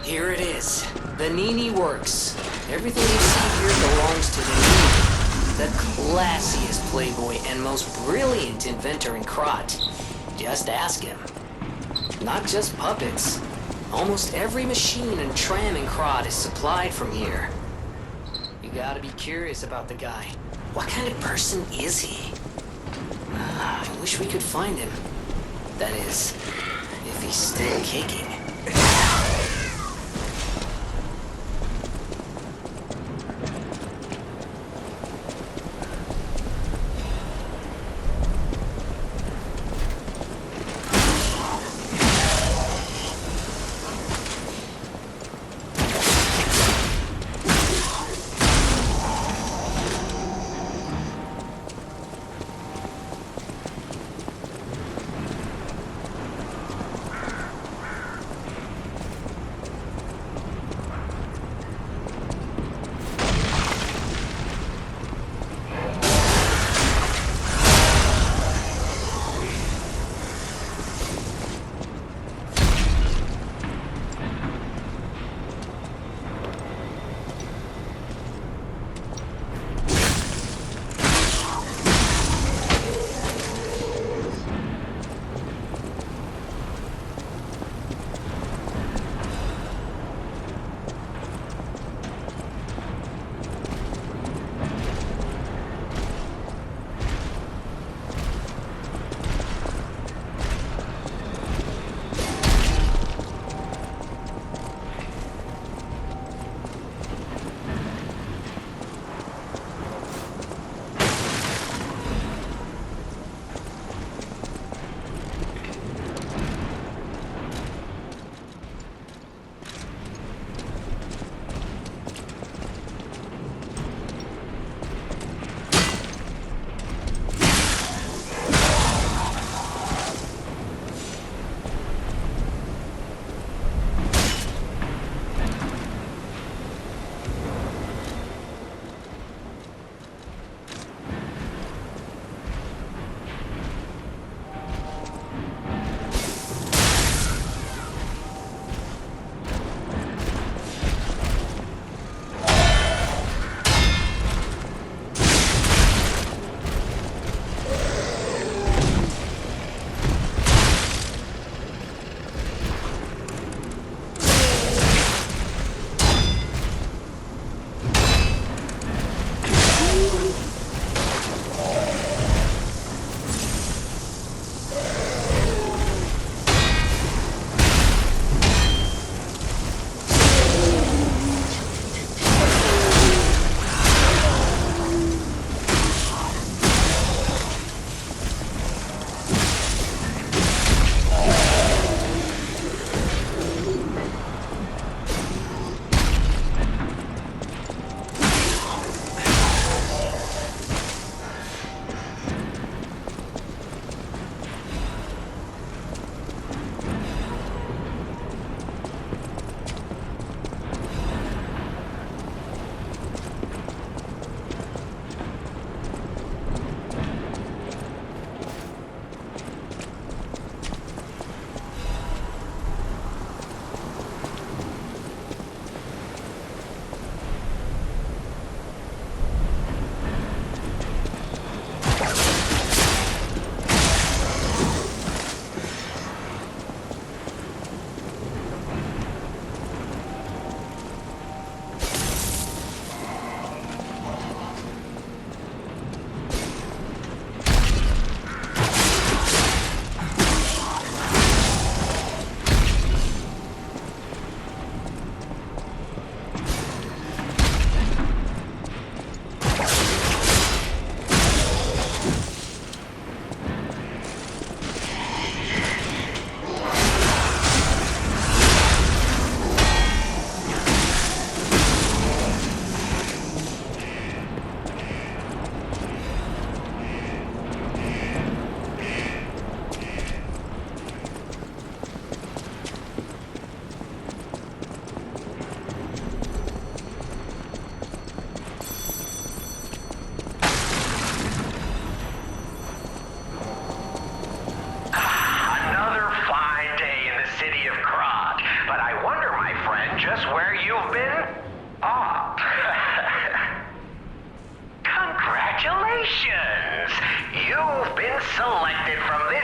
Here it is. The Nini works. Everything you see here belongs to the Nini, the classiest playboy and most brilliant inventor in Krot. Just ask him. Not just puppets. Almost every machine and tram in Krot is supplied from here. You gotta be curious about the guy. What kind of person is he? I wish we could find him. That is, if he's still kicking.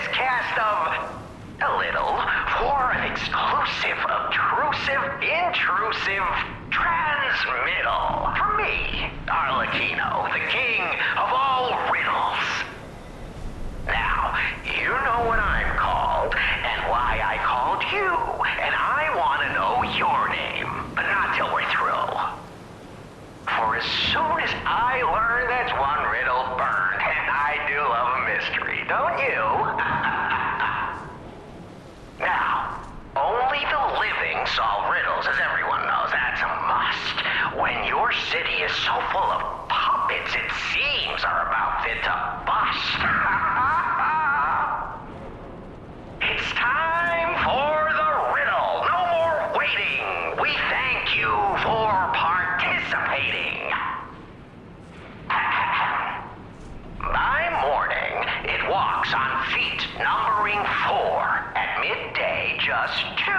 this cast of a little for an exclusive, obtrusive, intrusive transmittal for me, Arlecchino, the king of all riddles. Now, you know what I'm called and why I called you, and I want to know your name, but not till we're through. For as soon as I learn that's one riddle burned, and I do love a mystery, don't you? Now, only the living solve riddles, as everyone knows. That's a must. When your city is so full of puppets, it seems are about fit to bust. It's time for the riddle. No more waiting. We thank you for participating. By morning, it walks on feet numbering 4. At midday, just 2.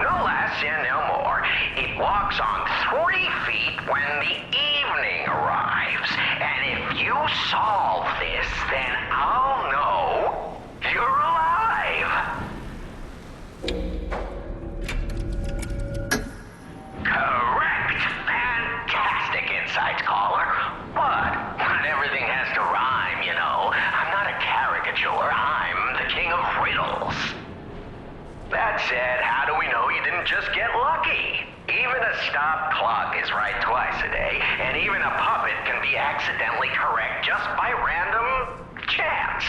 No less and no more. It walks on 3 feet when the evening arrives. And if you solve this, then I'll know you're alive. Correct. Fantastic insights, caller. But not everything has to rhyme, you know. I'm not a caricature. I'm the king of riddles. That said, how do we know you didn't just get lucky? Even a stopped clock is right twice a day, and even a puppet can be accidentally correct just by random chance.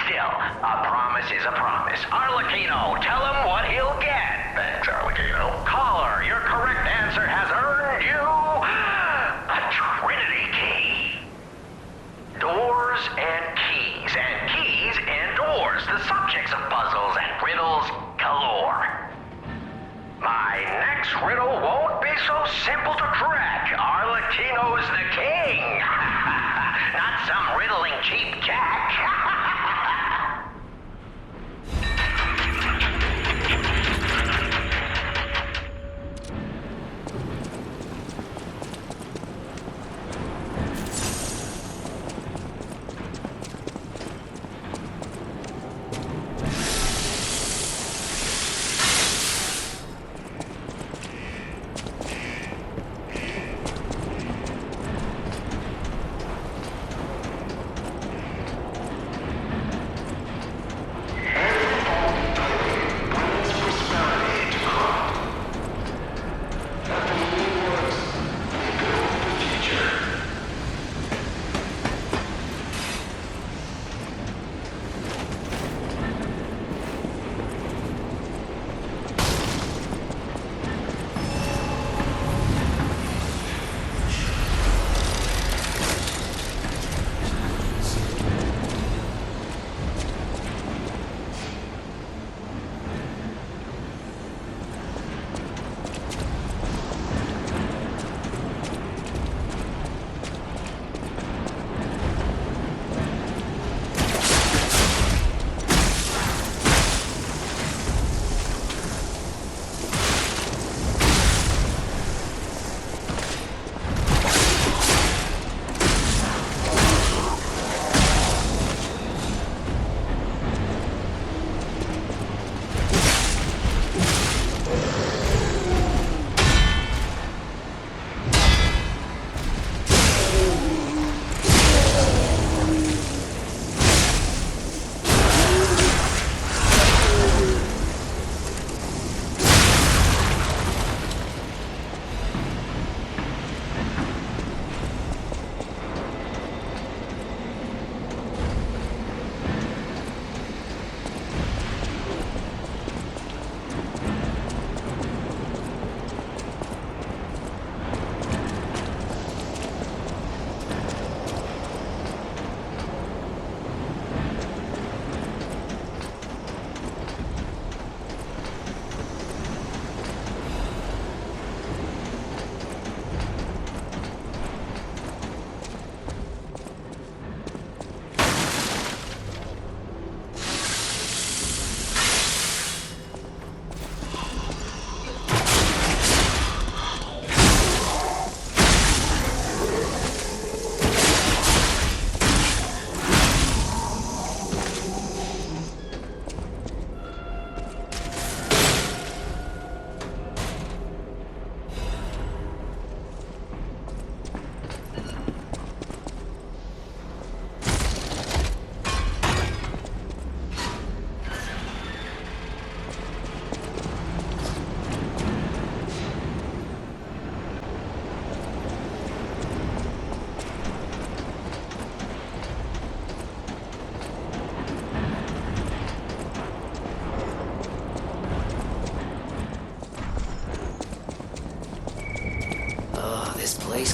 Still, a promise is a promise. Arlecchino, tell him what he'll get. Thanks, Arlecchino. Caller, your correct answer has earned you a Trinity key. Doors and keys and doors, the subjects of puzzles and riddles galore. My next riddle won't be so simple to crack. Arlecchino's the king. Not some riddling cheap jack.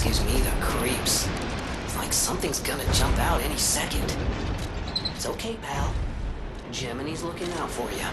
gives me the creeps. It's like something's gonna jump out any second. It's okay, pal. Gemini's looking out for you.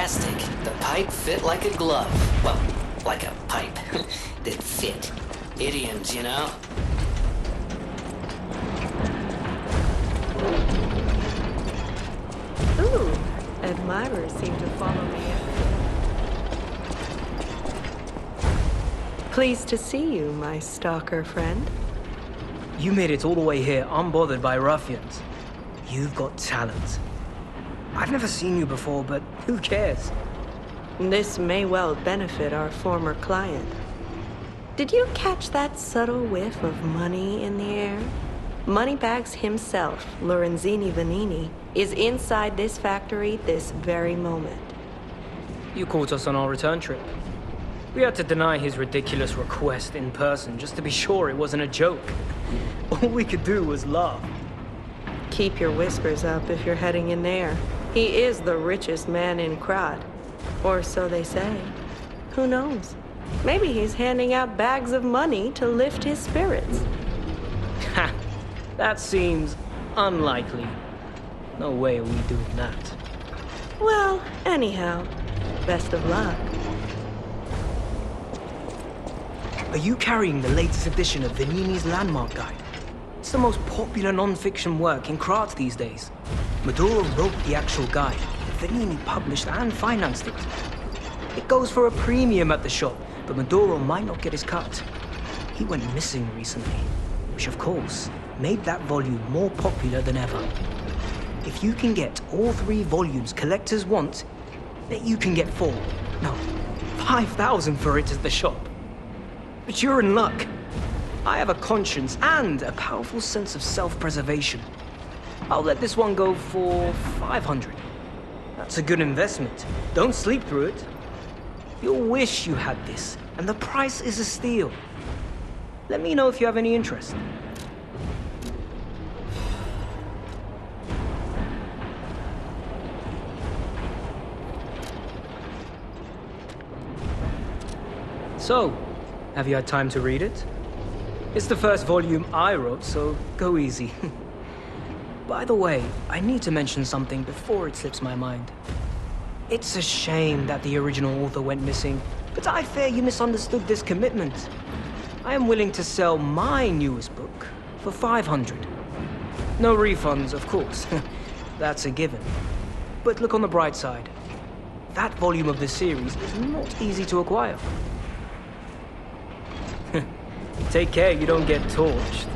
fantastic. The pipe fit like a glove. Well, like a pipe that fit. Idioms, you know? Ooh, admirers seem to follow me everywhere. Pleased to see you, my stalker friend. You made it all the way here unbothered by ruffians. You've got talent. I've never seen you before, but who cares? This may well benefit our former client. Did you catch that subtle whiff of money in the air? Moneybags himself, Lorenzini Vanini, is inside this factory this very moment. You caught us on our return trip. We had to deny his ridiculous request in person just to be sure it wasn't a joke. All we could do was laugh. Keep your whiskers up if you're heading in there. He is the richest man in Krat. Or so they say. Who knows? Maybe he's handing out bags of money to lift his spirits. Ha! That seems unlikely. No way are we doing that. Well, anyhow, best of luck. Are you carrying the latest edition of Vanini's Landmark Guide? It's the most popular non-fiction work in Krat these days. Maduro wrote the actual guide. Vanini published and financed it. It goes for a premium at the shop, but Maduro might not get his cut. He went missing recently, which of course made that volume more popular than ever. If you can get all 3 volumes collectors want, bet you can get 4. No, 5,000 for it at the shop. But you're in luck. I have a conscience and a powerful sense of self-preservation. I'll let this one go for 500. That's a good investment. Don't sleep through it. You'll wish you had this, and the price is a steal. Let me know if you have any interest. So, have you had time to read it? It's the first volume I wrote, so go easy. By the way, I need to mention something before it slips my mind. It's a shame that the original author went missing, but I fear you misunderstood this commitment. I am willing to sell my newest book for 500. No refunds, of course. That's a given. But look on the bright side. That volume of the series is not easy to acquire. Take care you don't get torched.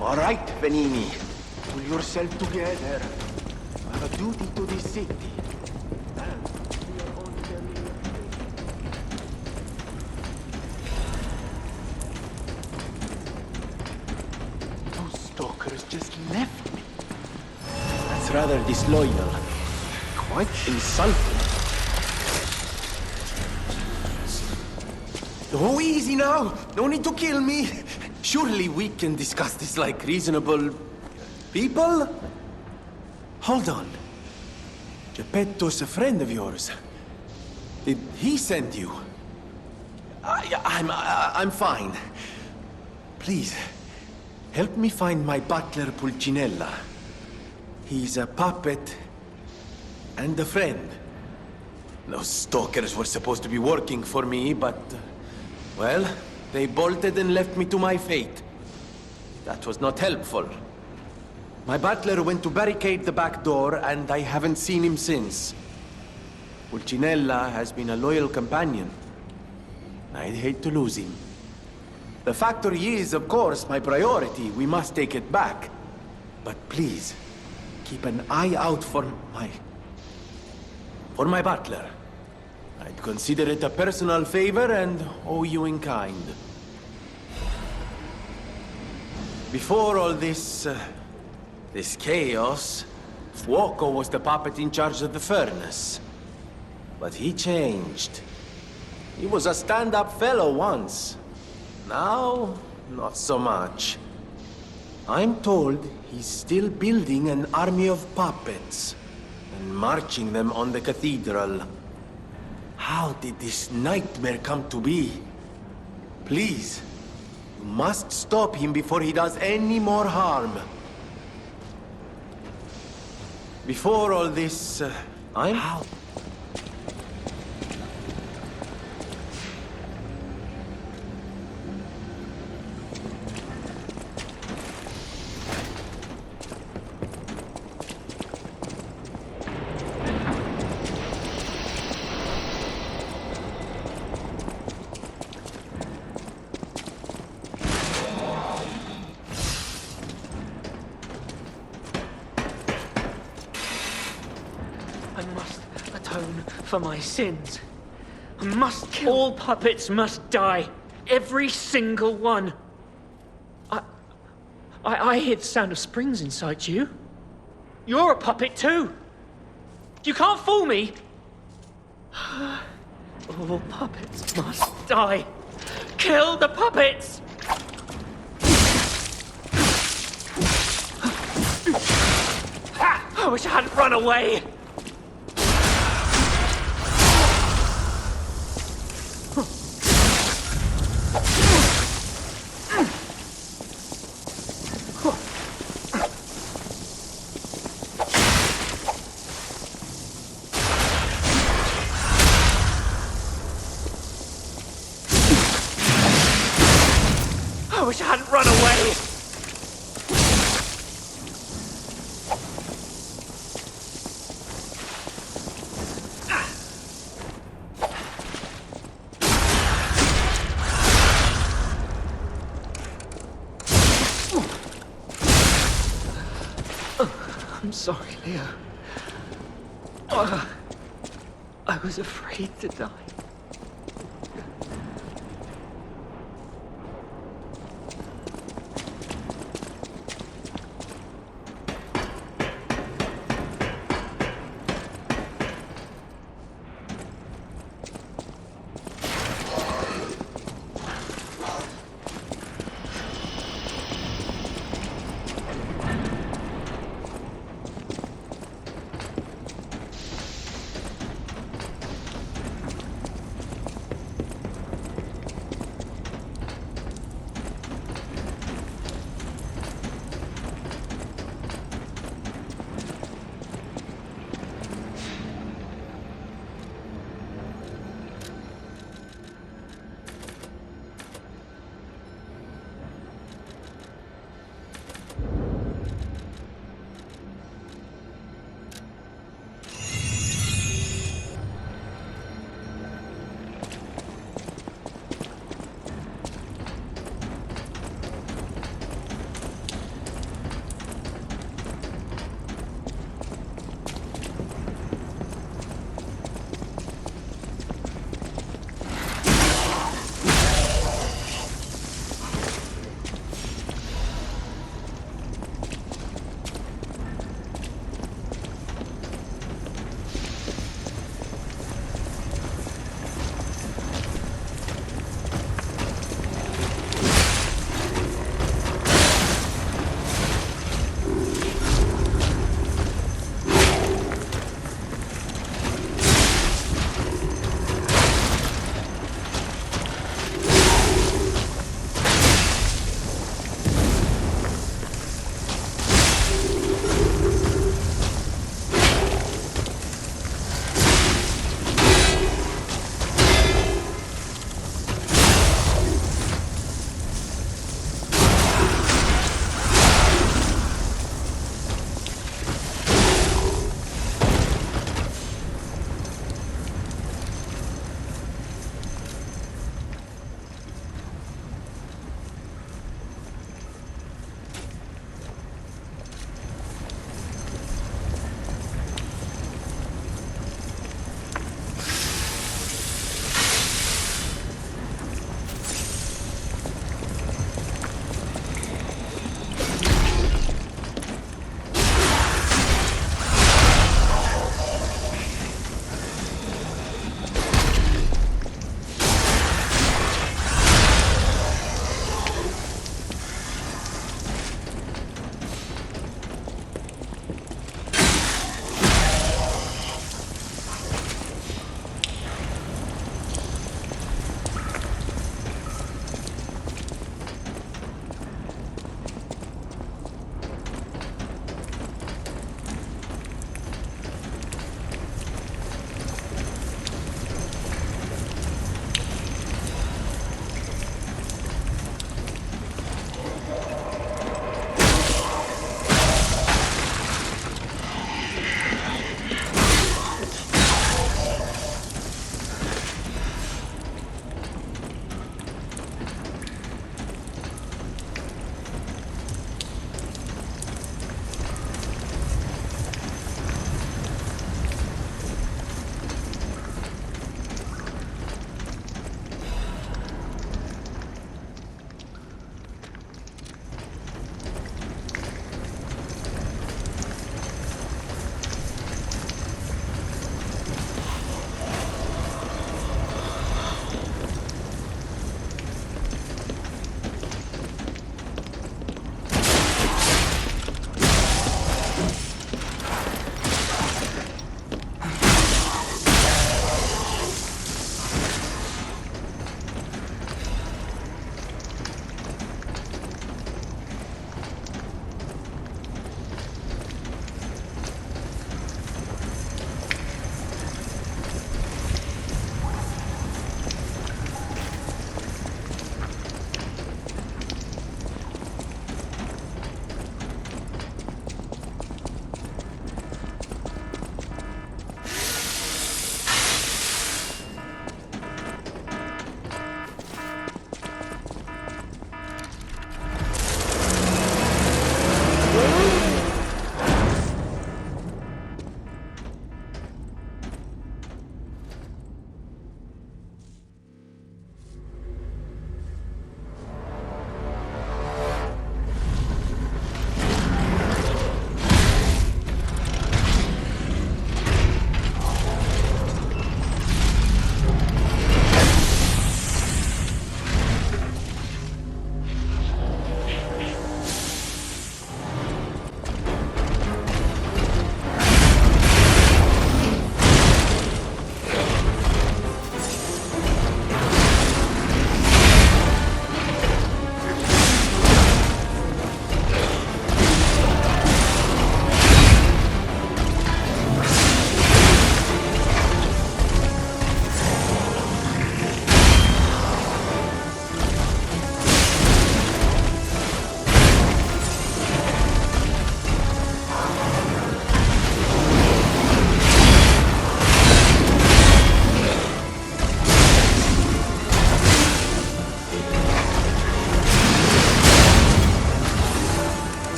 All right, Venini. Pull yourself together. You have a duty to this city. Those stalkers just left me. That's rather disloyal. Quite insulting. Oh, easy now. No need to kill me. Surely we can discuss this like reasonable people? Hold on. Geppetto's a friend of yours. Did he send you? I'm fine. Please, help me find my butler Pulcinella. He's a puppet and a friend. Those stalkers were supposed to be working for me, but... well, they bolted and left me to my fate. That was not helpful. My butler went to barricade the back door, and I haven't seen him since. Pulcinella has been a loyal companion. I'd hate to lose him. The factory is, of course, my priority. We must take it back. But please, keep an eye out for my butler. I'd consider it a personal favor and owe you in kind. Before all this chaos, Fuoco was the puppet in charge of the furnace. But he changed. He was a stand-up fellow once. Now, not so much. I'm told he's still building an army of puppets and marching them on the cathedral. How did this nightmare come to be? Please, you must stop him before he does any more harm. Before all this, How? I must atone for my sins. I must kill. All puppets must die. Every single one. I hear the sound of springs inside you. You're a puppet too. You can't fool me. All puppets must die. Kill the puppets! I wish I hadn't run away. I wish I hadn't run away. I'm sorry, Leo. I was afraid to die.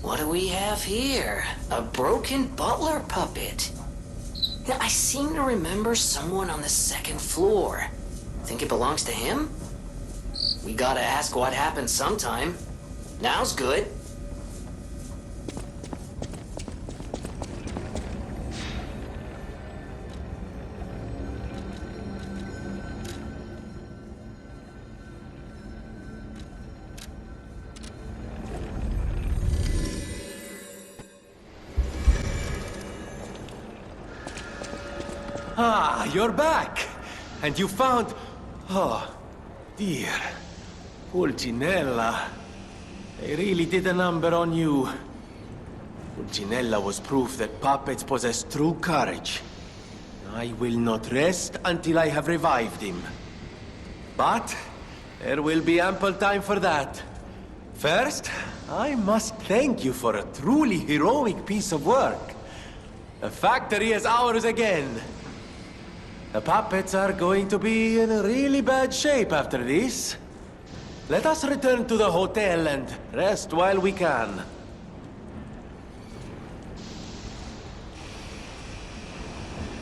What do we have here? A broken butler puppet. Now, I seem to remember someone on the second floor. Think it belongs to him? We gotta ask what happened sometime. Now's good. Ah, you're back! And you found... Oh, dear. Pulcinella. They really did a number on you. Pulcinella was proof that puppets possess true courage. I will not rest until I have revived him. But there will be ample time for that. First, I must thank you for a truly heroic piece of work. The factory is ours again. The puppets are going to be in really bad shape after this. Let us return to the hotel and rest while we can.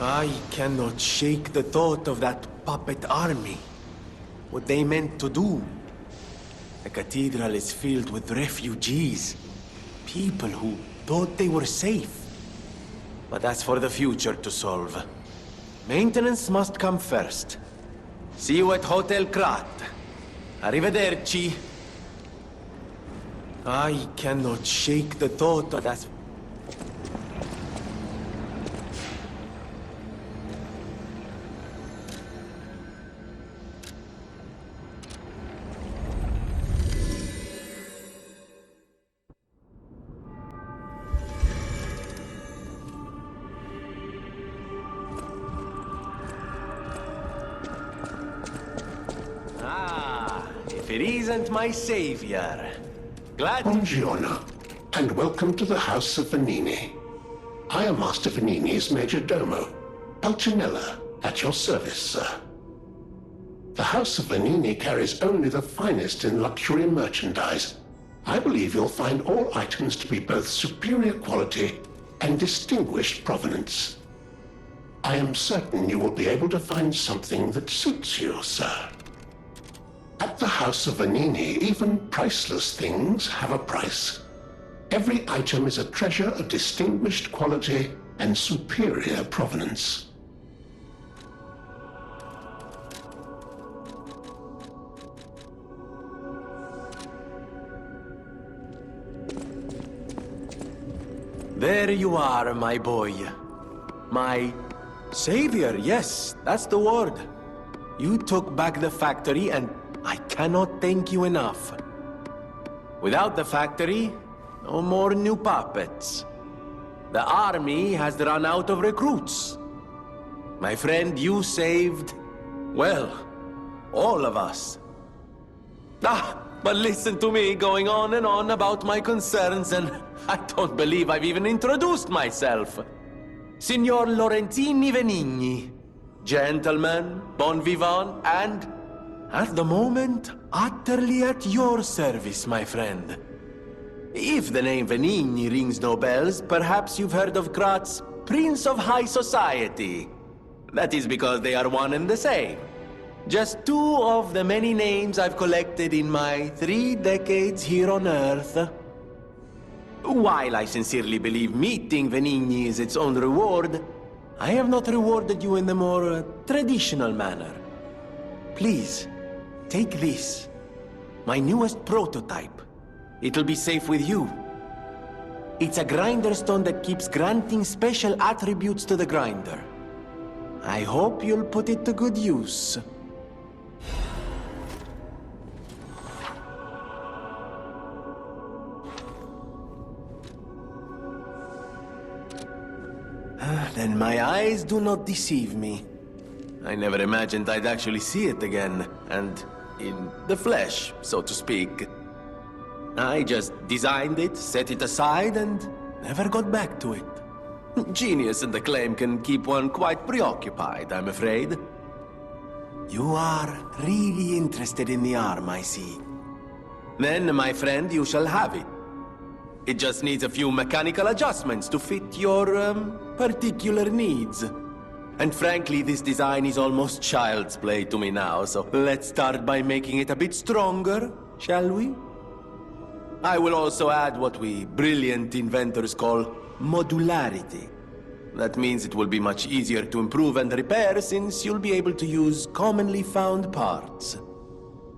I cannot shake the thought of that puppet army. What they meant to do. The cathedral is filled with refugees. People who thought they were safe. But that's for the future to solve. Maintenance must come first. See you at Hotel Krat. Arrivederci. I cannot shake the thought of that. If it isn't my savior. Glad to... Buongiorno, and welcome to the House of Venini. I am Master Venini's Major Domo, Pulcinella, at your service, sir. The House of Venini carries only the finest in luxury merchandise. I believe you'll find all items to be both superior quality and distinguished provenance. I am certain you will be able to find something that suits you, sir. At the House of Venini, even priceless things have a price. Every item is a treasure of distinguished quality and superior provenance. There you are, my boy. My savior, yes, that's the word. You took back the factory and I cannot thank you enough. Without the factory, no more new puppets. The army has run out of recruits. My friend, you saved, well, all of us. But listen to me going on and on about my concerns, and I don't believe I've even introduced myself. Signor Lorenzini Venigni, gentleman, bon vivant, and at the moment, utterly at your service, my friend. If the name Venigni rings no bells, perhaps you've heard of Krat's Prince of High Society. That is because they are one and the same. Just two of the many names I've collected in my 3 decades here on Earth. While I sincerely believe meeting Venigni is its own reward, I have not rewarded you in the more traditional manner. Please, take this. My newest prototype. It'll be safe with you. It's a grinder stone that keeps granting special attributes to the grinder. I hope you'll put it to good use. Then my eyes do not deceive me. I never imagined I'd actually see it again, and in the flesh, so to speak. I just designed it, set it aside, and never got back to it. Genius and acclaim can keep one quite preoccupied, I'm afraid. You are really interested in the arm, I see. Then, my friend, you shall have it. It just needs a few mechanical adjustments to fit your, particular needs. And frankly, this design is almost child's play to me now, so let's start by making it a bit stronger, shall we? I will also add what we brilliant inventors call modularity. That means it will be much easier to improve and repair since you'll be able to use commonly found parts.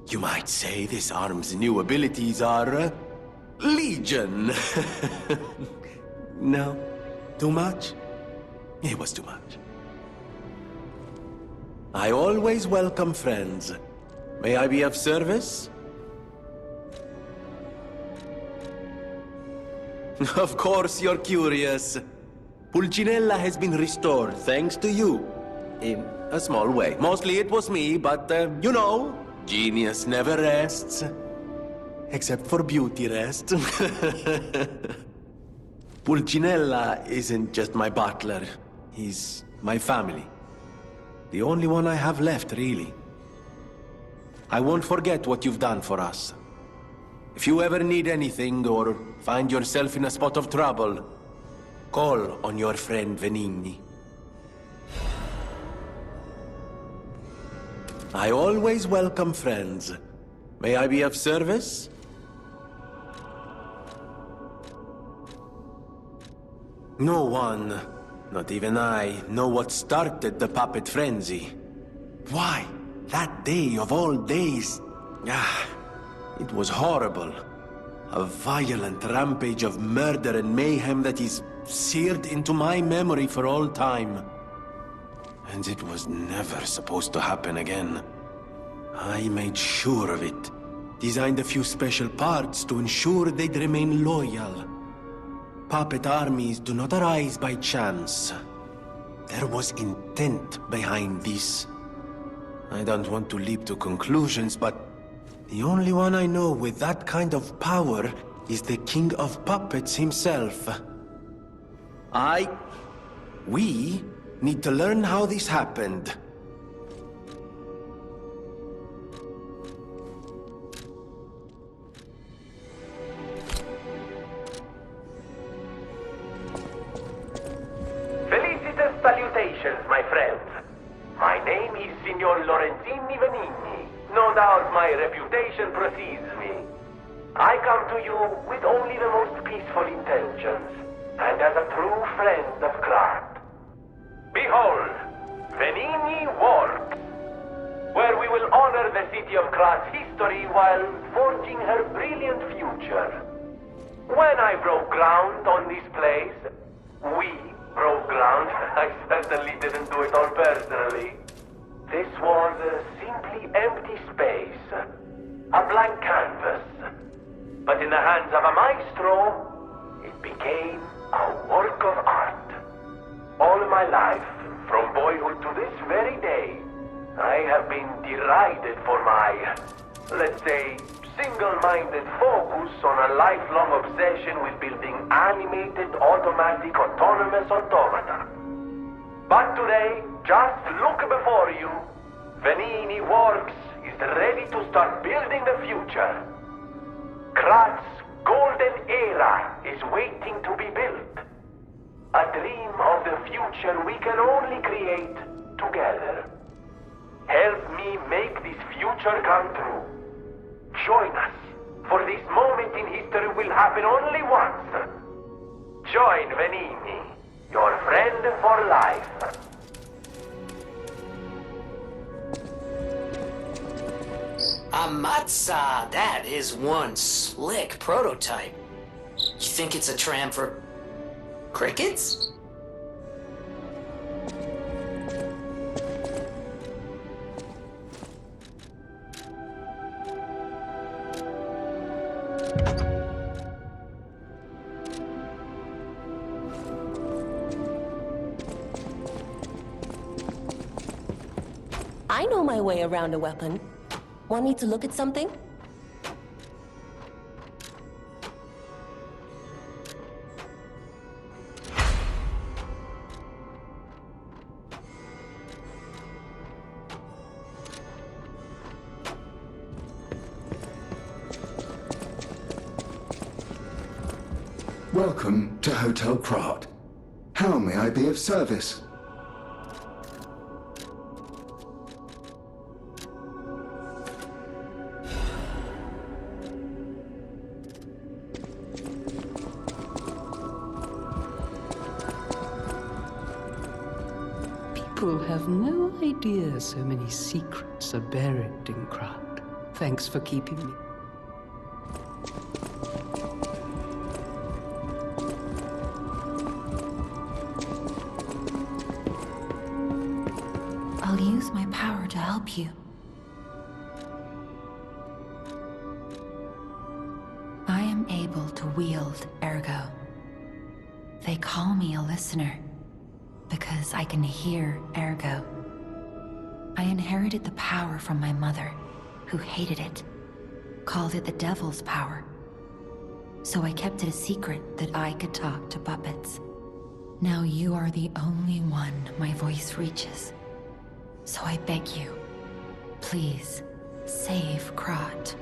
You might say this arm's new abilities are, legion. No? Too much? It was too much. I always welcome friends. May I be of service? Of course you're curious. Pulcinella has been restored thanks to you. In a small way. Mostly it was me, but, you know, genius never rests. Except for beauty rest. Pulcinella isn't just my butler. He's my family. The only one I have left, really. I won't forget what you've done for us. If you ever need anything or find yourself in a spot of trouble, call on your friend Venigni. I always welcome friends. May I be of service? No one, not even I, know what started the puppet frenzy. Why? That day of all days. It was horrible. A violent rampage of murder and mayhem that is seared into my memory for all time. And it was never supposed to happen again. I made sure of it. Designed a few special parts to ensure they'd remain loyal. Puppet armies do not arise by chance. There was intent behind this. I don't want to leap to conclusions, but the only one I know with that kind of power is the King of Puppets himself. We need to learn how this happened. Felicitous salutations, my friends. My name is Signor Lorenzini Venigni. No doubt my reputation precedes me. I come to you with only the most peaceful intentions, and as a true friend of craft. Behold, Venigni Works, where we will honor the city of Krat's history while forging her brilliant future. When I broke ground on this place, we broke ground. I certainly didn't do it all personally. This was a simply empty space, a blank canvas. But in the hands of a maestro, it became a work of art. All my life, from boyhood to this very day, I have been derided for my, let's say, single-minded focus on a lifelong obsession with building animated, automatic, autonomous automata. But today, just look before you. Venigni Works is ready to start building the future. Krat's golden era is waiting to be built. A dream of the future we can only create together. Help me make this future come true. Join us, for this moment in history will happen only once. Join Venigni, your friend for life. Amatsa, that is one slick prototype. You think it's a tram for crickets? I know my way around a weapon. Want me to look at something? Welcome to Hotel Krat. How may I be of service? People have no idea so many secrets are buried in Krat. Thanks for keeping me. I'll use my power to help you. I am able to wield Ergo. They call me a listener because I can hear Ergo. I inherited the power from my mother, who hated it, called it the devil's power. So I kept it a secret that I could talk to puppets. Now you are the only one my voice reaches. So I beg you, please, save Krat.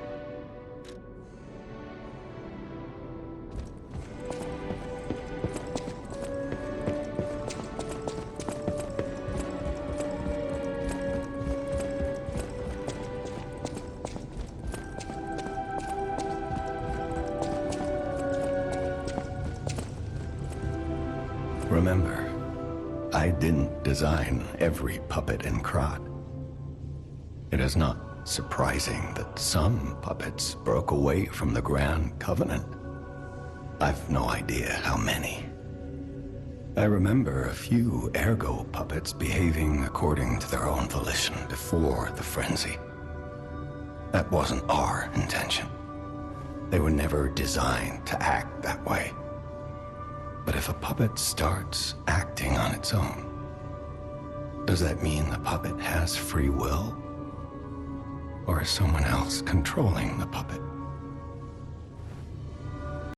Remember, I didn't design every puppet in Krat. It is not surprising that some puppets broke away from the Grand Covenant. I've no idea how many. I remember a few Ergo puppets behaving according to their own volition before the frenzy. That wasn't our intention. They were never designed to act that way. But if a puppet starts acting on its own, does that mean the puppet has free will? Or is someone else controlling the puppet?